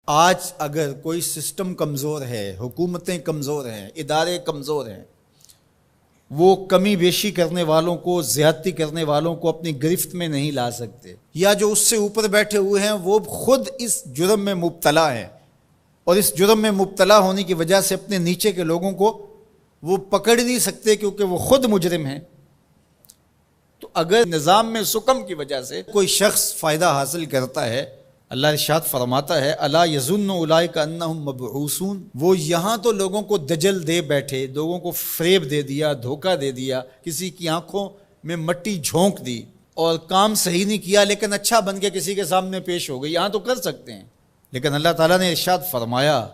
آج اگر کوئی سسٹم کمزور ہے، حکومتیں کمزور ہیں، ادارے کمزور ہیں، وہ کمی بیشی کرنے والوں کو، زیادتی کرنے والوں کو اپنی گرفت میں نہیں لا سکتے، یا جو اس سے اوپر بیٹھے ہوئے ہیں وہ خود اس جرم میں مبتلا ہیں، اور اس جرم میں مبتلا ہونے کی وجہ سے اپنے نیچے کے لوگوں کو وہ پکڑ نہیں سکتے کیونکہ وہ خود مجرم ہیں۔ تو اگر نظام میں سکم کی وجہ سے کوئی شخص فائدہ حاصل کرتا ہے، اللہ ارشاد فرماتا ہے الا یظن اولئک انہم مبعوثون، وہ یہاں تو لوگوں کو دجل دے بیٹھے، لوگوں کو فریب دے دیا، دھوکہ دے دیا، کسی کی آنکھوں میں مٹی جھونک دی اور کام صحیح نہیں کیا لیکن اچھا بن کے کسی کے سامنے پیش ہو گئی، یہاں تو کر سکتے ہیں، لیکن اللہ تعالیٰ نے ارشاد فرمایا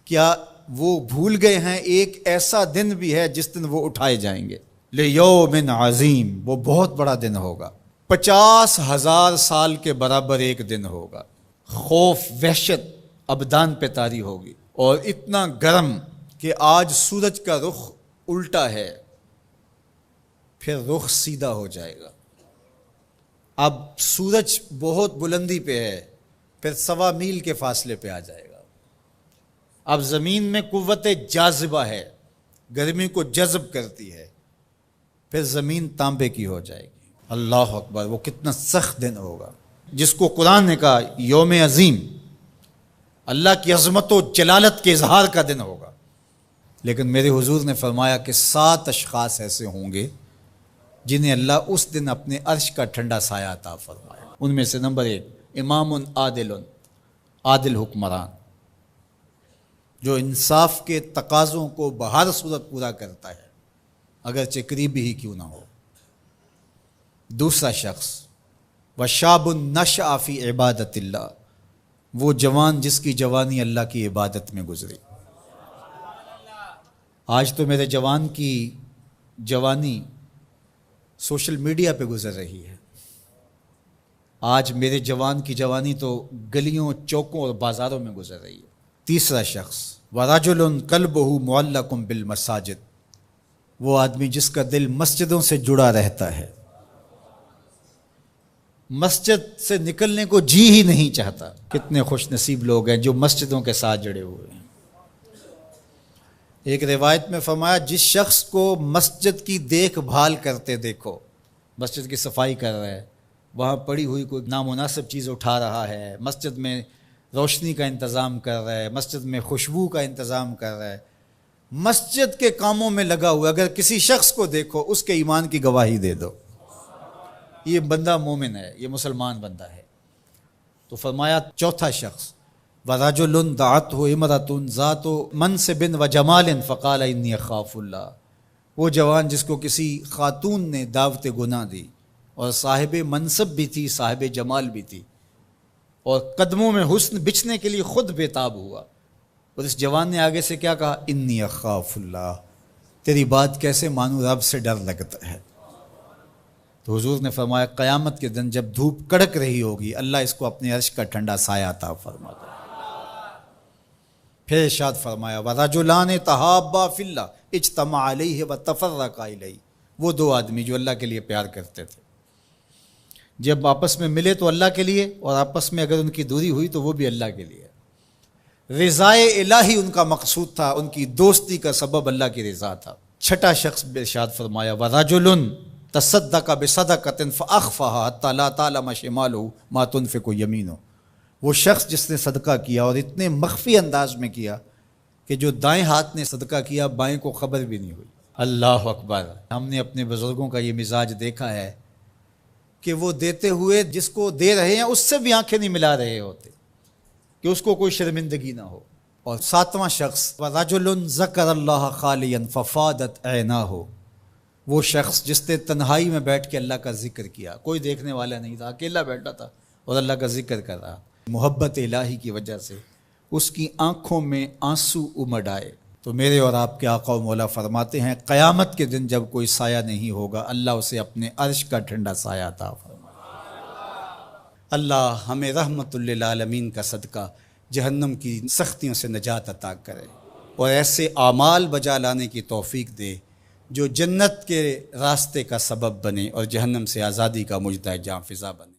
کیا وہ بھول گئے ہیں ایک ایسا دن بھی ہے جس دن وہ اٹھائے جائیں گے، لیوم عظیم، وہ بہت بڑا دن ہوگا، 50,000 سال کے برابر ایک دن ہوگا، خوف وحشت ابدان پہ طاری ہوگی، اور اتنا گرم کہ آج سورج کا رخ الٹا ہے، پھر رخ سیدھا ہو جائے گا، اب سورج بہت بلندی پہ ہے، پھر 1.25 میل کے فاصلے پہ آ جائے گا، اب زمین میں قوت جاذبہ ہے، گرمی کو جذب کرتی ہے، پھر زمین تانبے کی ہو جائے گی۔ اللہ اکبر، وہ کتنا سخت دن ہوگا جس کو قرآن نے کہا یوم عظیم، اللہ کی عظمت و جلالت کے اظہار کا دن ہوگا، لیکن میرے حضور نے فرمایا کہ 7 اشخاص ایسے ہوں گے جنہیں اللہ اس دن اپنے عرش کا ٹھنڈا سایہ عطا فرمائے۔ ان میں سے نمبر 1 امام عادل، عادل حکمران جو انصاف کے تقاضوں کو بہر صورت پورا کرتا ہے اگرچہ قریبی ہی کیوں نہ ہو۔ دوسرا شخص وشاب نشأ فی عبادت اللہ، وہ جوان جس کی جوانی اللہ کی عبادت میں گزری۔ آج تو میرے جوان کی جوانی سوشل میڈیا پہ گزر رہی ہے، آج میرے جوان کی جوانی تو گلیوں چوکوں اور بازاروں میں گزر رہی ہے۔ تیسرا شخص وَرَجُلٌ قَلْبُهُ مُعَلَّقٌ بِالْمَسَاجِدِ، وہ آدمی جس کا دل مسجدوں سے جڑا رہتا ہے، مسجد سے نکلنے کو جی ہی نہیں چاہتا۔ کتنے خوش نصیب لوگ ہیں جو مسجدوں کے ساتھ جڑے ہوئے ہیں۔ ایک روایت میں فرمایا جس شخص کو مسجد کی دیکھ بھال کرتے دیکھو، مسجد کی صفائی کر رہا ہے، وہاں پڑی ہوئی کوئی نامناسب چیز اٹھا رہا ہے، مسجد میں روشنی کا انتظام کر رہا ہے، مسجد میں خوشبو کا انتظام کر رہا ہے، مسجد کے کاموں میں لگا ہوا، اگر کسی شخص کو دیکھو اس کے ایمان کی گواہی دے دو، یہ بندہ مومن ہے، یہ مسلمان بندہ ہے۔ تو فرمایا چوتھا شخص وَرَجُلٌ دَعَتْهُ امْرَأَةٌ ذَاتُ مَنْصِبٍ وَجَمَالٍ فَقَالَ إِنِّي أَخَافُ اللَّهَ، وہ جوان جس کو کسی خاتون نے دعوت گناہ دی اور صاحب منصب بھی تھی، صاحب جمال بھی تھی، اور قدموں میں حسن بچھنے کے لیے خود بےتاب ہوا، اور اس جوان نے آگے سے کیا کہا انی اخاف اللہ، تیری بات کیسے مانوں، رب سے ڈر لگتا ہے۔ تو حضور نے فرمایا قیامت کے دن جب دھوپ کڑک رہی ہوگی اللہ اس کو اپنے عرش کا ٹھنڈا سایہ عطا فرماتا ہے۔ پھر ارشاد فرمایا وَرَجُلَانِ تَحَابَّا فِي اللَّهِ اجْتَمَعَا عَلَيْهِ وَتَفَرَّقَا إِلَيْهِ، وہ 2 آدمی جو اللہ کے لیے پیار کرتے تھے، جب آپس میں ملے تو اللہ کے لیے، اور آپس میں اگر ان کی دوری ہوئی تو وہ بھی اللہ کے لیے۔ رضائے الہی ان کا مقصود تھا، ان کی دوستی کا سبب اللہ کی رضا تھا۔ چھٹا شخص ارشاد فرمایا وَرَجُلٌ تَصَدَّقَ بِصَدَقَةٍ فَأَخْفَاهَا حَتَّى لَا تَعْلَمَ شِمَالُهُ مَا تُنْفِقُ يَمِينُهُ، وہ شخص جس نے صدقہ کیا اور اتنے مخفی انداز میں کیا کہ جو دائیں ہاتھ نے صدقہ کیا بائیں کو خبر بھی نہیں ہوئی۔ اللہ اکبر، ہم نے اپنے بزرگوں کا یہ مزاج دیکھا ہے کہ وہ دیتے ہوئے جس کو دے رہے ہیں اس سے بھی آنکھیں نہیں ملا رہے ہوتے کہ اس کو کوئی شرمندگی نہ ہو۔ اور 7واں شخص وَرَجُلٌ ذَكَرَ اللَّهَ خَالِيًا فَفَاضَتْ عَيْنَاهُ، وہ شخص جس نے تنہائی میں بیٹھ کے اللہ کا ذکر کیا، کوئی دیکھنے والا نہیں تھا، اکیلا بیٹھا تھا اور اللہ کا ذکر کر رہا، محبت الہی کی وجہ سے اس کی آنکھوں میں آنسو امڈ آئے۔ تو میرے اور آپ کے آقا و مولا فرماتے ہیں قیامت کے دن جب کوئی سایہ نہیں ہوگا اللہ اسے اپنے عرش کا ٹھنڈا سایہ عطا فرمائے۔ اللہ ہمیں رحمت للعالمین کا صدقہ جہنم کی سختیوں سے نجات عطا کرے اور ایسے اعمال بجا لانے کی توفیق دے جو جنت کے راستے کا سبب بنے اور جہنم سے آزادی کا مجدہ جاں فضا بنے۔